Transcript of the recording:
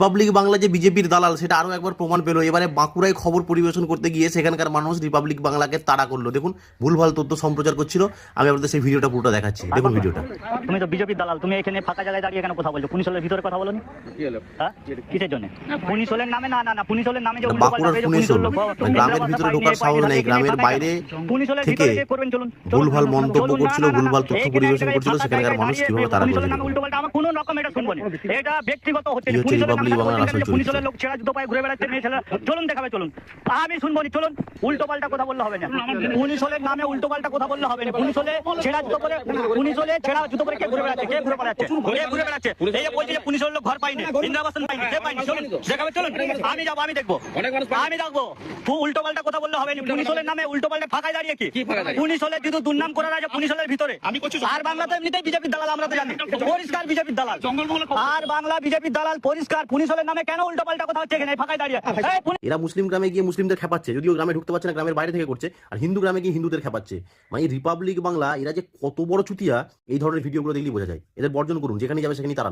Republic Bangla যে বিজেপির দালাল সেটা আরো একবার প্রমাণ পেল। এবারে বাঁকুড়ায় খবর পরিবেশন করতে গিয়ে সেখানকার মানুষ রিপাবলিক বাংলাকে তাড়া করলো। দেখুন, ভুলভাল তথ্য সম্প্রচার করছিল। আমি আপনাদের সেই ভিডিওটা পুরোটা দেখাচ্ছি, দেখুন ভিডিওটা। তুমি তো বিজেপির দালাল, তুমি এখানে ফাঁকা জায়গায় দাঁড়িয়ে কেন কথা বলছো? পুলিশ হলের ভিতরে কথা বলোনি? হ্যাঁ, কিসের জন্য? পুলিশ হলের নামে না না না, পুলিশ হলের নামে যে বাঁকুড়ার পুলিশ হল, গ্রামের ভিতরে ঢোকার সাহস নেই। গ্রামের বাইরে থেকে ভুলভাল মন্তব্য করছিল, ভুলভাল তথ্য পরিবেশন করছিল, সেখানকার মানুষ কিভাবে তাড়া করছিল। আমার কোনো রকম এটা শুনবো না, এটা ব্যক্তিগত হচ্ছে। এই হচ্ছে রিপাবলিক বাংলার আসল চরিত্র। পুলিশের লোক ছেঁড়া জুতো পায়ে ঘুরে বেড়াচ্ছে, মেয়ে ছেলে চলুন দেখাবে, চলুন। আমি শুনবো না, চলুন। উল্টো পাল্টা কথা বললে হবে না, পুলিশ হলের নামে উল্টো পাল্টা কথা বললে হবে না। পুলিশ হলে ছেঁড়া জুতো পরে, পুলিশ হলে ছেঁড়া জুতো পরে কে ঘুরে বেড়াচ্ছে? কে ঘুরে বেড়াচ্ছে? কে ঘুরে বেড়াচ্ছে? এই যে বলছে যে পুলিশ হলের লোক ঘর পাইনি, ইন্দিরাবাসন পাইনি, কে পাইনি? চলুন দেখাবে, চলুন। আমি যাবো, আমি দেখবো, আমি দেখবো। উল্টো পাল্টা কথা বললে হবে না। পুলিশ হলের নামে উল্টো পাল্টা ফাঁকায় দাঁড়িয়ে কি পুলিশ হলে যদি দুর্নাম করার আছে পুলিশ হলের ভিতরে। আর বাংলা তো এমনিতেই বিজেপির দালাল, আমরা তো জানি, পরিষ্কার বিজেপির দালাল। আর বাংলা বিজেপির দালাল পরিষ্কার। পুলিশ হলের নামে কেন উল্টো পাল্টা কথা হচ্ছে এখানে ফাঁকায় দাঁড়িয়ে? এরা মুসলিম গ্রামে গিয়ে মুসলিমদের খেপাচ্ছে, যদিও গ্রামে ঢুকতে পারছে না, গ্রামের বাইরে থেকে করছে। আর হিন্দু গ্রামে গিয়ে হিন্দুদের খেপাচ্ছে। মানে রিপাবলিক বাংলা এরা যে কত বড় চুতিয়া, এই ধরনের ভিডিওগুলো দেখলেই বোঝা যায়। এদের বর্জন করুন, যেখানে যাবে সেখানেই তাড়ান।